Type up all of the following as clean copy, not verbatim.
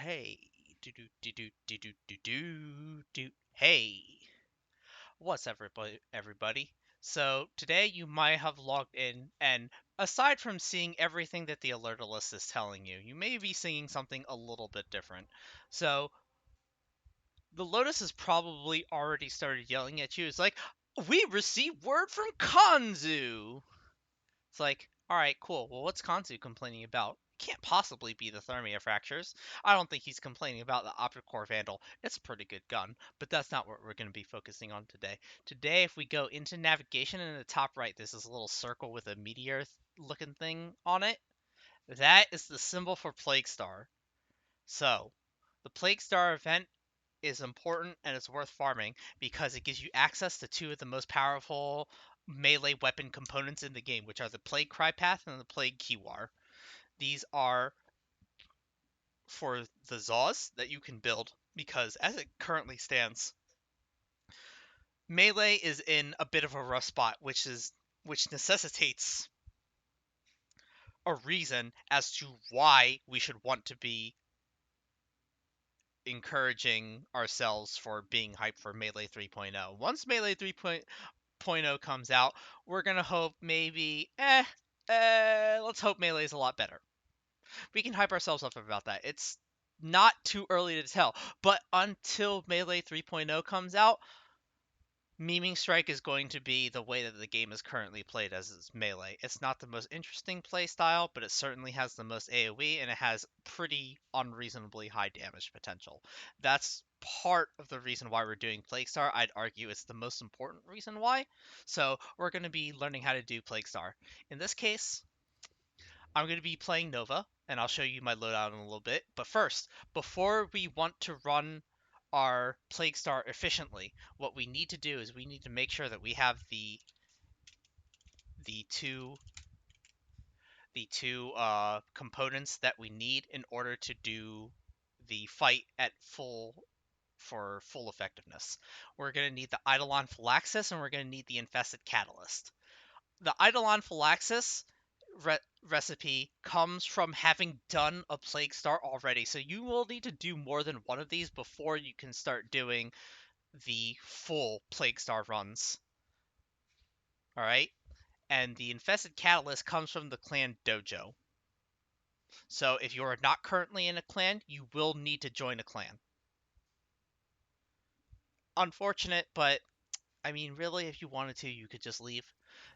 Hey, do do do do do do do do do. Hey, what's up, everybody? So today you might have logged in, and aside from seeing everything that the alert list is telling you, you may be seeing something a little bit different. So the Lotus has probably already started yelling at you. It's like, we received word from Kanzu. It's like, alright, cool. Well, what's Kanzu complaining about? Can't possibly be the Thermia fractures. I don't think he's complaining about the Opticore Vandal. It's a pretty good gun, but that's not what we're going to be focusing on today. Today, if we go into navigation in the top right, there's this little circle with a meteor looking thing on it. That is the symbol for Plague Star. So, the Plague Star event is important and it's worth farming because it gives you access to two of the most powerful melee weapon components in the game, which are the Plague Kripath and the Plague Kiwar. These are for the Zaws that you can build because as it currently stands, melee is in a bit of a rough spot, which necessitates a reason as to why we should want to be encouraging ourselves for being hyped for Melee 3.0. Once Melee 3.0 comes out, we're gonna hope maybe, let's hope Melee is a lot better. We can hype ourselves up about that. It's not too early to tell, but until Melee 3.0 comes out, Memeing Strike is going to be the way that the game is currently played as is Melee. It's not the most interesting play style, but it certainly has the most AoE, and it has pretty unreasonably high damage potential. That's part of the reason why we're doing Plague Star. I'd argue it's the most important reason why. So we're going to be learning how to do Plague Star. In this case, I'm going to be playing Nova, and I'll show you my loadout in a little bit. But first, before we want to run our Plague Star efficiently, what we need to do is we need to make sure that we have the two components that we need in order to do the fight at full effectiveness. We're going to need the Eidolon Phylaxis, and we're going to need the Infested Catalyst. The Eidolon Phylaxis recipe comes from having done a Plague Star already, so you will need to do more than one of these before you can start doing the full Plague Star runs. Alright? And the Infested Catalyst comes from the clan Dojo. So if you are not currently in a clan, you will need to join a clan. Unfortunate, but I mean, really, if you wanted to, you could just leave.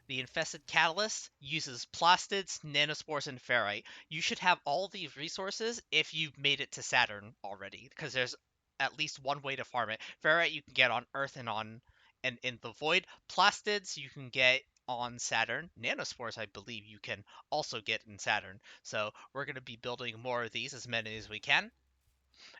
The Infested Catalyst uses plastids, nanospores, and ferrite. You should have all these resources if you've made it to Saturn already, because there's at least one way to farm it. Ferrite you can get on Earth and in the Void. Plastids you can get on Saturn. Nanospores I believe you can also get in Saturn. So we're going to be building more of these, as many as we can.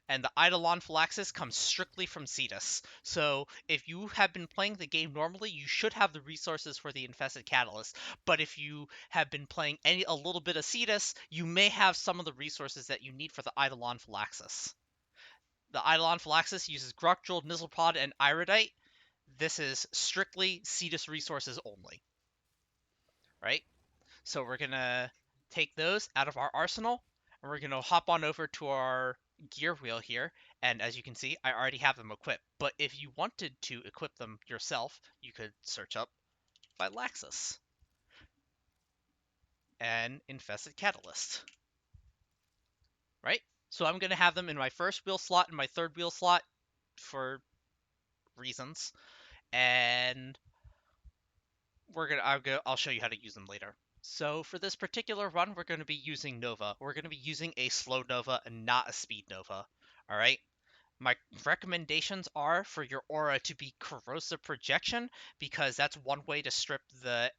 And the Eidolon Phylaxis comes strictly from Cetus. So if you have been playing the game normally, you should have the resources for the Infested Catalyst. But if you have been playing a little bit of Cetus, you may have some of the resources that you need for the Eidolon Phylaxis. The Eidolon Phylaxis uses Gruckjewel, Nizzlepod, and Iridite. This is strictly Cetus resources only. Right? So we're gonna take those out of our arsenal, and we're gonna hop on over to our gear wheel here. And as you can see, I already have them equipped. But if you wanted to equip them yourself, you could search up Phylaxis and Infested Catalyst. Right? So I'm gonna have them in my first wheel slot and my third wheel slot for reasons. And I'll show you how to use them later. So for this particular run, we're going to be using Nova. We're going to be using a slow Nova and not a speed Nova. All right. My recommendations are for your aura to be corrosive projection, because that's one way to strip the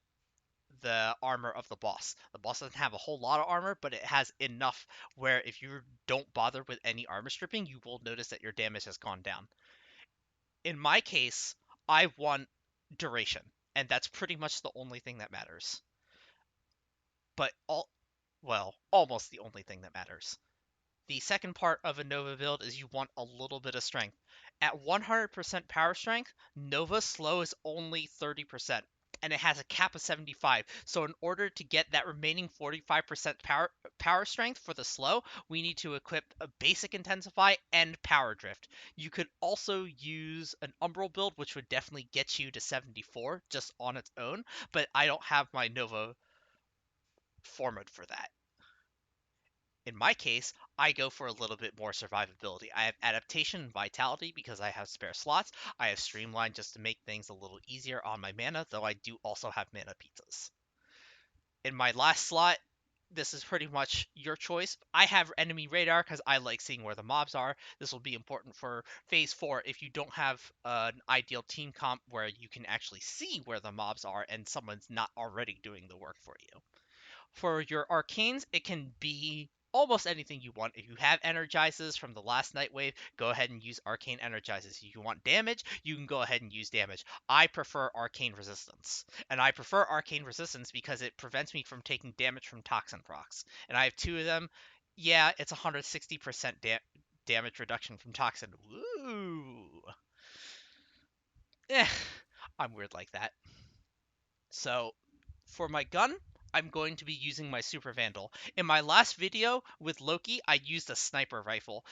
armor of the boss. The boss doesn't have a whole lot of armor, but it has enough where if you don't bother with any armor stripping, you will notice that your damage has gone down. In my case, I want duration, and that's pretty much the only thing that matters. But almost the only thing that matters. The second part of a Nova build is you want a little bit of strength. At 100% power strength, Nova slow is only 30%. and it has a cap of 75. So in order to get that remaining 45% power strength for the slow, we need to equip a basic intensify and power drift. You could also use an umbral build, which would definitely get you to 74 just on its own, but I don't have my Nova format for that. In my case, I go for a little bit more survivability. I have adaptation and vitality because I have spare slots. I have streamline just to make things a little easier on my mana, though I do also have mana pizzas. In my last slot, this is pretty much your choice. I have enemy radar because I like seeing where the mobs are. This will be important for phase 4 if you don't have an ideal team comp where you can actually see where the mobs are and someone's not already doing the work for you. For your arcanes, it can be almost anything you want. If you have energizes from the last night wave, go ahead and use arcane energizes. If you want damage, you can go ahead and use damage. I prefer arcane resistance, and I prefer arcane resistance because it prevents me from taking damage from toxin procs. And I have 2 of them. Yeah, it's 160% damage reduction from toxin. Woo! Eh, I'm weird like that. So for my gun, I'm going to be using my Super Vandal. In my last video with Loki, I used a sniper rifle,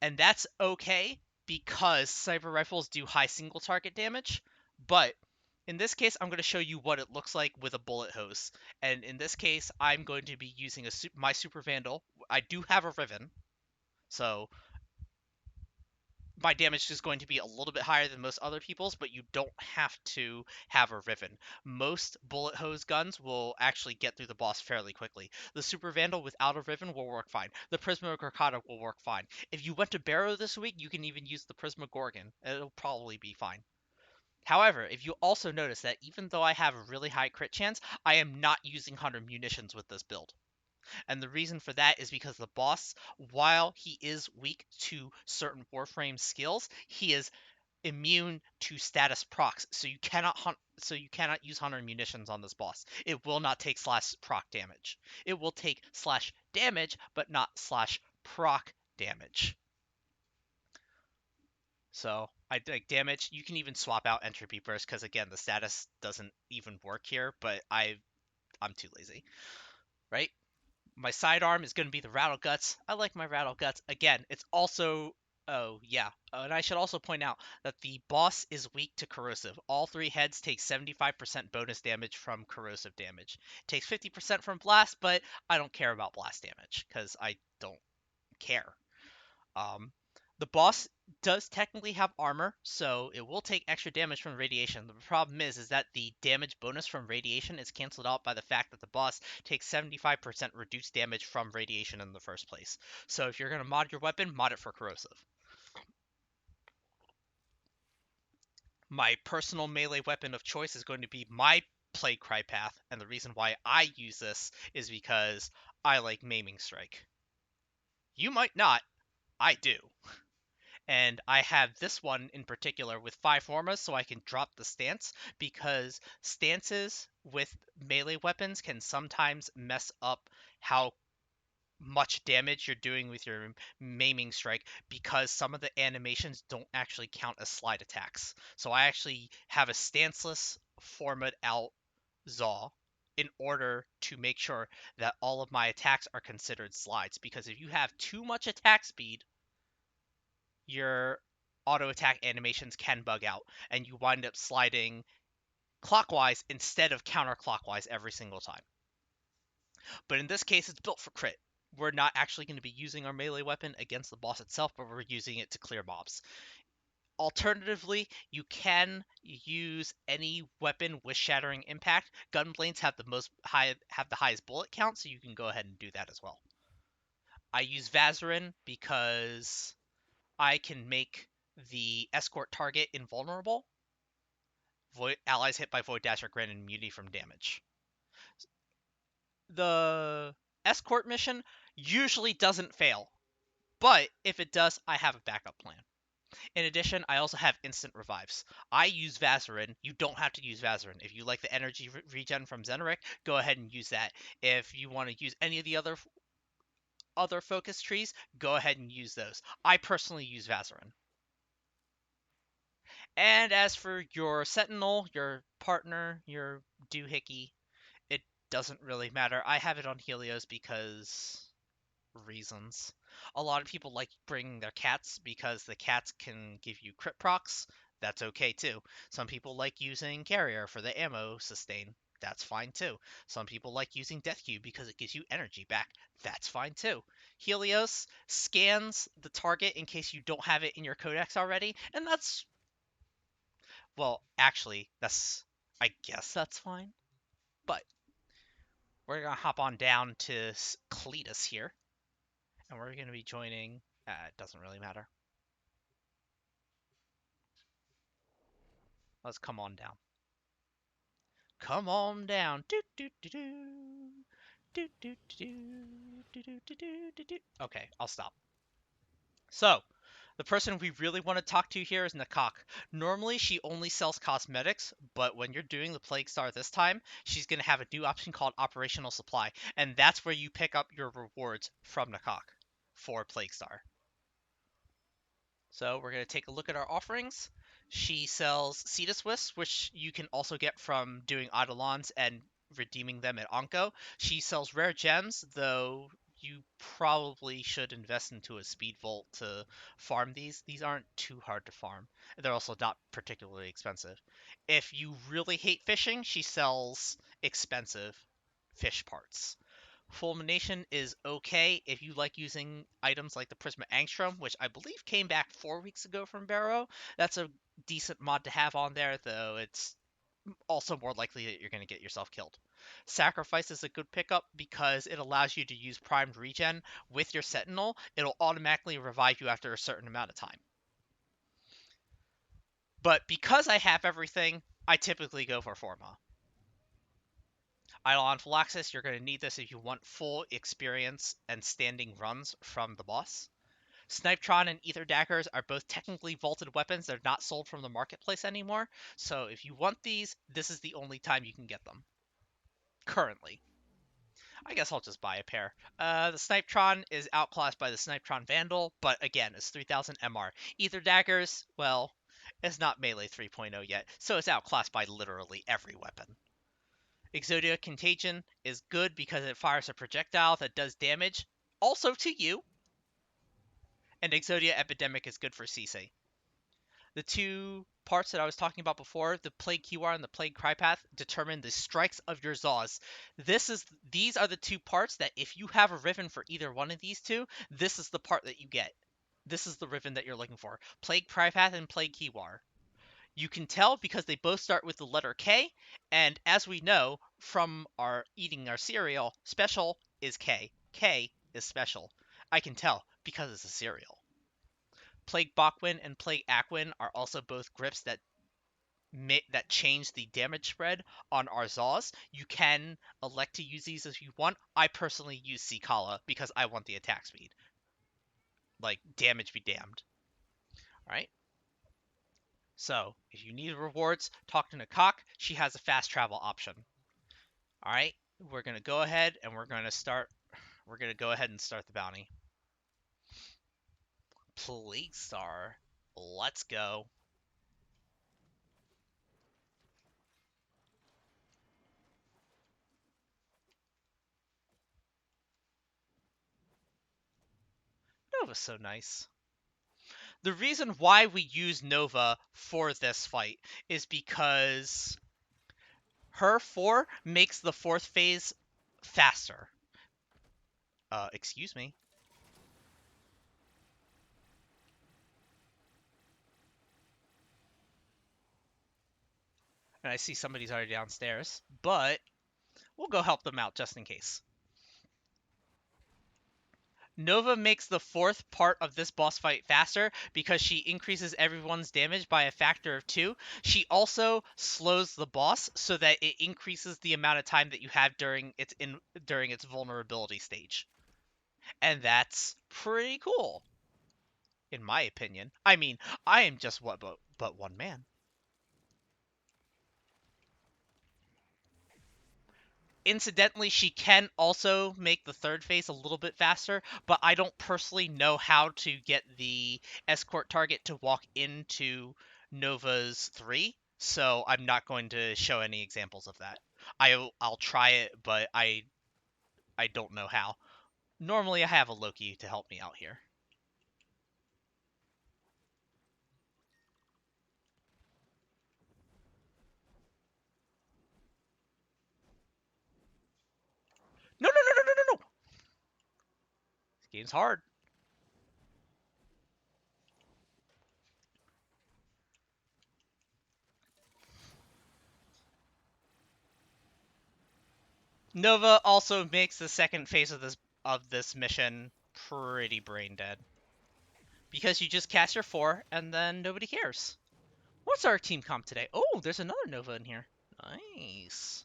and that's okay because sniper rifles do high single target damage, but in this case, I'm going to show you what it looks like with a bullet hose. And in this case, I'm going to be using my Super Vandal. I do have a Riven, so my damage is going to be a little bit higher than most other people's, but you don't have to have a Riven. Most bullet hose guns will actually get through the boss fairly quickly. The Super Vandal without a Riven will work fine. The Prisma Gorkata will work fine. If you went to Barrow this week, you can even use the Prisma Gorgon. It'll probably be fine. However, if you also notice that even though I have a really high crit chance, I am not using 100 munitions with this build. And the reason for that is because the boss, while he is weak to certain Warframe skills, he is immune to status procs. So you cannot use hunter munitions on this boss. It will not take slash proc damage. It will take slash damage, but not slash proc damage. So I think damage. You can even swap out entropy burst because again the status doesn't even work here. But I'm too lazy, right? My sidearm is going to be the Rattle Guts. I like my Rattle Guts. Again, it's also... Oh, yeah. And I should also point out that the boss is weak to corrosive. All 3 heads take 75% bonus damage from corrosive damage. It takes 50% from blast, but I don't care about blast damage because I don't care. Um, the boss does technically have armor, so it will take extra damage from radiation. The problem is that the damage bonus from radiation is canceled out by the fact that the boss takes 75% reduced damage from radiation in the first place. So if you're going to mod your weapon, mod it for corrosive. My personal melee weapon of choice is going to be my Plague Kripath, and the reason why I use this is because I like Maiming Strike. You might not, I do. And I have this one in particular with 5 formas so I can drop the stance because stances with melee weapons can sometimes mess up how much damage you're doing with your maiming strike because some of the animations don't actually count as slide attacks. So I actually have a stanceless format out Zaw in order to make sure that all of my attacks are considered slides because if you have too much attack speed, your auto attack animations can bug out and you wind up sliding clockwise instead of counterclockwise every single time. But in this case, it's built for crit. We're not actually going to be using our melee weapon against the boss itself, but we're using it to clear mobs. Alternatively, you can use any weapon with shattering impact. Gunblades have the highest bullet count, so you can go ahead and do that as well. I use Vazarin because I can make the escort target invulnerable. Allies hit by Void Dash are granted immunity from damage. The escort mission usually doesn't fail, but if it does, I have a backup plan. In addition, I also have instant revives. I use Vazarin. You don't have to use Vazarin. If you like the energy regen from Zeneric, go ahead and use that. If you want to use any of the other focus trees, go ahead and use those. I personally use Vazarin. And as for your Sentinel, your partner, your doohickey, it doesn't really matter. I have it on Helios because reasons. A lot of people like bringing their cats because the cats can give you crit procs. That's okay too. Some people like using carrier for the ammo sustain. That's fine too. Some people like using Death Cube because it gives you energy back. That's fine too. Helios scans the target in case you don't have it in your codex already, and that's, well, actually, I guess that's fine. But we're gonna hop on down to Cletus here, and we're gonna be joining. It doesn't really matter. Let's come on down. Come on down. Do do do do. Do do do do do do do do do. Okay, I'll stop. So, the person we really want to talk to here is Nakak. Normally, she only sells cosmetics, but when you're doing the Plague Star this time, she's going to have a new option called Operational Supply, and that's where you pick up your rewards from Nakak for Plague Star. So we're going to take a look at our offerings. She sells Cetus Wisps, which you can also get from doing Eidolons and redeeming them at Onko. She sells rare gems, though you probably should invest into a speed vault to farm these. These aren't too hard to farm. They're also not particularly expensive. If you really hate fishing, she sells expensive fish parts. Fulmination is okay if you like using items like the Prisma Angstrom, which I believe came back 4 weeks ago from Barrow. That's a decent mod to have on there, though it's also more likely that you're going to get yourself killed. Sacrifice is a good pickup because it allows you to use primed regen with your Sentinel. It'll automatically revive you after a certain amount of time. But because I have everything, I typically go for Forma. Eidolon Phylaxis, you're going to need this if you want full experience and standing runs from the boss. Snipetron and Ether Daggers are both technically vaulted weapons. They're not sold from the marketplace anymore. So if you want these, this is the only time you can get them. Currently. I guess I'll just buy a pair. The Snipetron is outclassed by the Snipetron Vandal, but again, it's 3000 MR. Ether Daggers, well, it's not Melee 3.0 yet, so it's outclassed by literally every weapon. Exodia Contagion is good because it fires a projectile that does damage, also to you. And Exodia Epidemic is good for CC. The two parts that I was talking about before, the Plague Kiwar and the Plague Kripath, determine the strikes of your Zaws. These are the two parts that if you have a Riven for either one of these two, this is the part that you get. This is the Riven that you're looking for. Plague Kripath and Plague Kiwar. You can tell because they both start with the letter K, and as we know from our eating our cereal, special is K. K is special. I can tell because it's a cereal. Plague Bachwin and Plague Aquin are also both grips that change the damage spread on our Zaws. You can elect to use these if you want. I personally use Sikala because I want the attack speed. Like, damage be damned. Alright? So, if you need rewards, talk to Nakak. She has a fast travel option. Alright? We're going to go ahead and we're going to go ahead and start the bounty. Plague Star. Let's go. Nova's so nice. The reason why we use Nova for this fight is because her 4 makes the 4th phase faster. Excuse me. And I see somebody's already downstairs, but we'll go help them out just in case. Nova makes the 4th part of this boss fight faster because she increases everyone's damage by a factor of 2. She also slows the boss so that it increases the amount of time that you have during its vulnerability stage. And that's pretty cool, in my opinion. I mean, I am just but one man. Incidentally, she can also make the 3rd phase a little bit faster, but I don't personally know how to get the escort target to walk into Nova's 3, so I'm not going to show any examples of that. I'll try it, but I don't know how. Normally I have a Loki to help me out here. No, no, no, no, no, no, no! This game's hard. Nova also makes the second phase of this mission pretty brain dead. Because you just cast your 4, and then nobody cares. What's our team comp today? Oh, there's another Nova in here. Nice.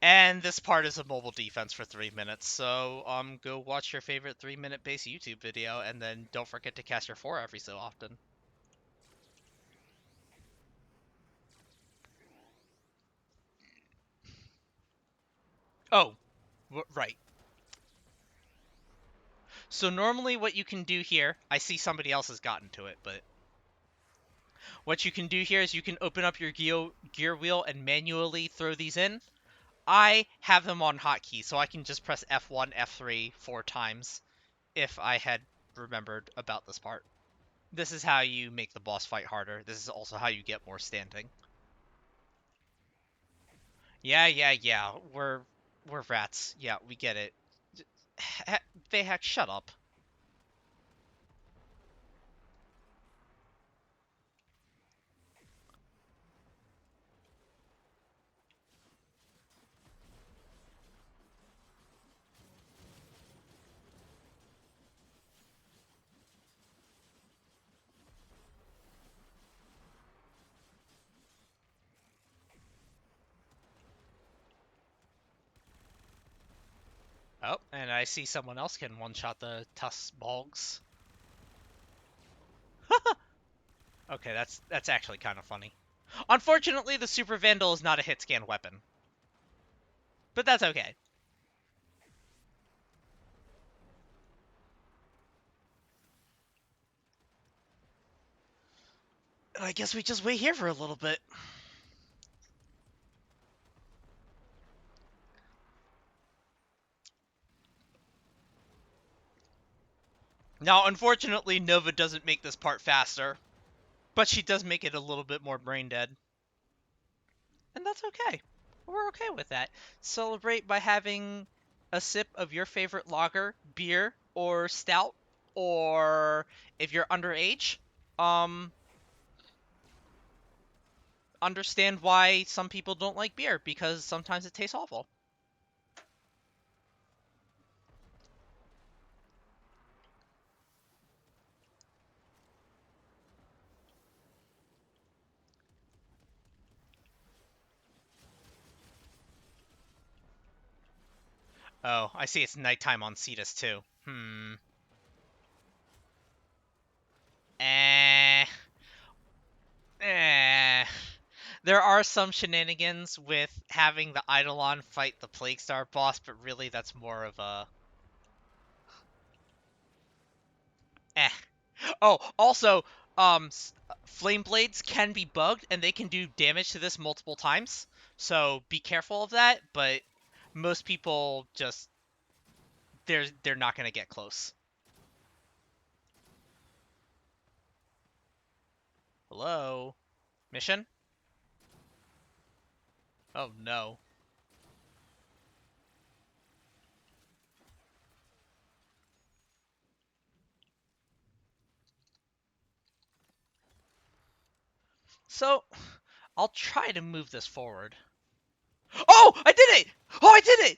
And this part is a mobile defense for 3 minutes, so go watch your favorite 3-minute base YouTube video, and then don't forget to cast your 4 every so often. Oh, right. So normally what you can do here, I see somebody else has gotten to it, but what you can do here is you can open up your gear wheel and manually throw these in. I have them on hotkey, so I can just press F1, F3 4 times if I had remembered about this part. This is how you make the boss fight harder. This is also how you get more standing. Yeah. We're rats. Yeah, we get it. Vahak, shut up. Oh, and I see someone else can one-shot the Tusk Bogs. Okay, that's actually kind of funny. Unfortunately, the Super Vandal is not a hit scan weapon. But that's okay. I guess we just wait here for a little bit. Now, unfortunately, Nova doesn't make this part faster, but she does make it a little bit more brain dead. And that's okay. We're okay with that. Celebrate by having a sip of your favorite lager, beer, or stout, or if you're underage, um, understand why some people don't like beer, because sometimes it tastes awful. Oh, I see it's nighttime on Cetus, too. Eh. Eh. There are some shenanigans with having the Eidolon fight the Plague Star boss, but really that's more of a... Eh. Oh, also, Flame Blades can be bugged, and they can do damage to this multiple times, so be careful of that, but most people just... They're not gonna get close. Hello? Mission? Oh, no. So, I'll try to move this forward. Oh! I did it! Oh, I did it!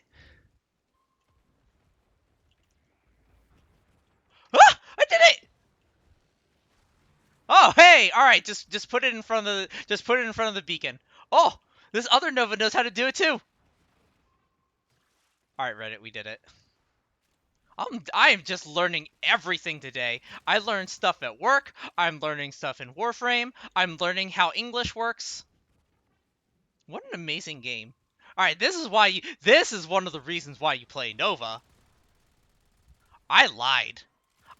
Ah! I did it! Oh, hey! All right, just put it in front of the beacon. Oh, this other Nova knows how to do it too. All right, Reddit, we did it. I am just learning everything today. I learned stuff at work. I'm learning stuff in Warframe. I'm learning how English works. What an amazing game. All right, this is one of the reasons why you play Nova. I lied.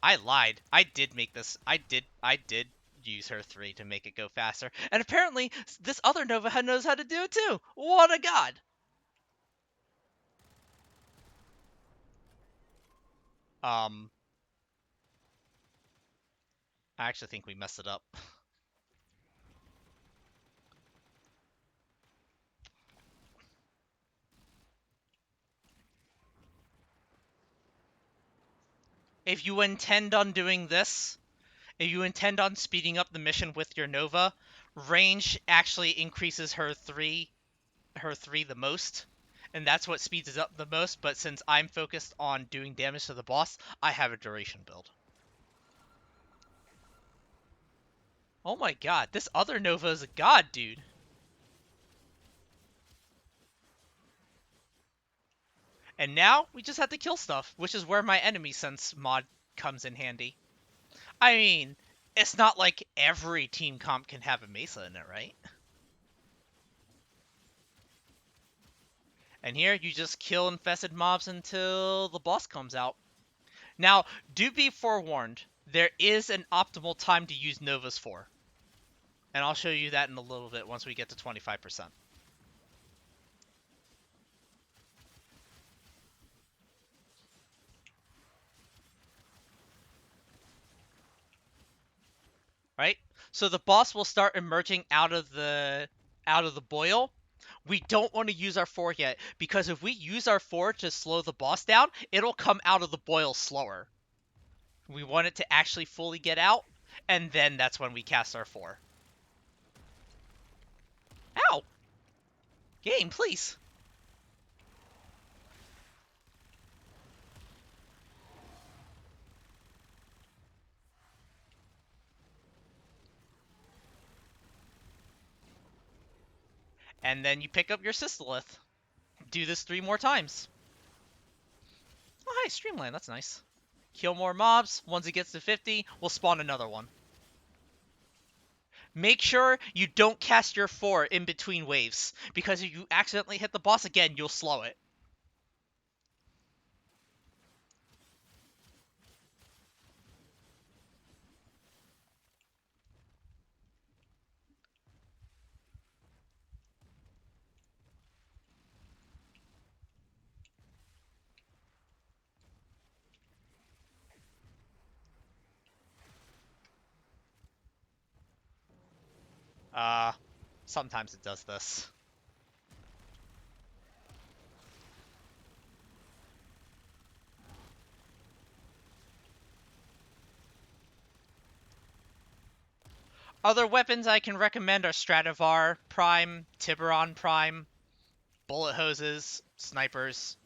I lied. I did make this. I did use her 3 to make it go faster. And apparently, this other Nova knows how to do it too. What a god! Um, I actually think we messed it up. If you intend on doing this, if you intend on speeding up the mission with your Nova, range actually increases her 3 the most. And that's what speeds it up the most, but since I'm focused on doing damage to the boss, I have a duration build. Oh my god, this other Nova is a god, dude. And now, we just have to kill stuff, which is where my enemy sense mod comes in handy. I mean, it's not like every team comp can have a Mesa in it, right? And here, you just kill infested mobs until the boss comes out. Now, do be forewarned, there is an optimal time to use Novas for. And I'll show you that in a little bit once we get to 25%. Right? So the boss will start emerging out of the boil. We don't want to use our 4 yet, because if we use our 4 to slow the boss down, it'll come out of the boil slower. We want it to actually fully get out, and then that's when we cast our 4. Ow! Game, please! And then you pick up your Systolith. Do this 3 more times. Oh, hi, Streamline, that's nice. Kill more mobs. Once it gets to 50, we'll spawn another one. Make sure you don't cast your 4 in between waves, because if you accidentally hit the boss again, you'll slow it. Sometimes it does this. Other weapons I can recommend are Stradivar Prime, Tiburon Prime, bullet hoses, snipers.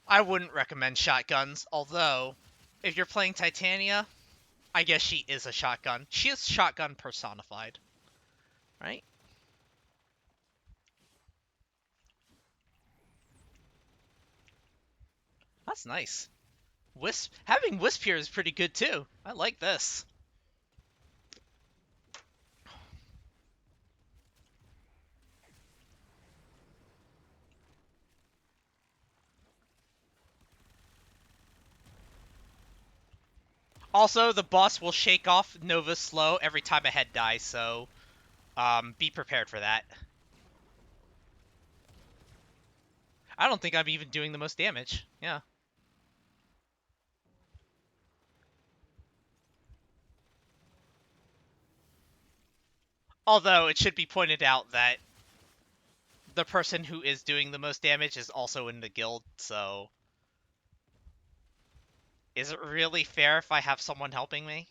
I wouldn't recommend shotguns, although, if you're playing Titania, I guess she is a shotgun. She is shotgun personified, right? That's nice. Having Wisp here is pretty good too. I like this. Also, the boss will shake off Nova slow every time a head dies, so be prepared for that. I don't think I'm even doing the most damage. Yeah. Although, it should be pointed out that the person who is doing the most damage is also in the guild, so... Is it really fair if I have someone helping me?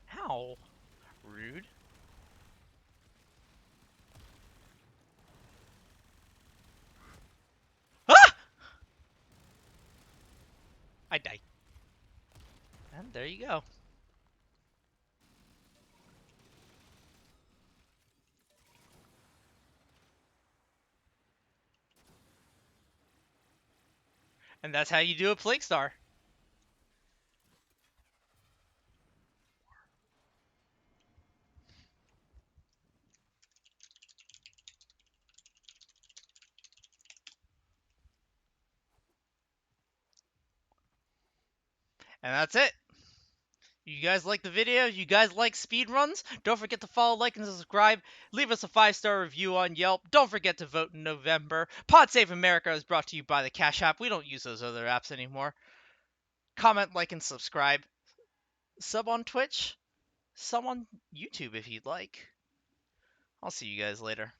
How? Rude. Ah! I died. And there you go. And that's how you do a Plague Star. And that's it. You guys like the video? You guys like speed runs? Don't forget to follow, like, and subscribe. Leave us a 5-star review on Yelp. Don't forget to vote in November. Pod Save America is brought to you by the Cash App. We don't use those other apps anymore. Comment, like, and subscribe. Sub on Twitch. Sub on YouTube if you'd like. I'll see you guys later.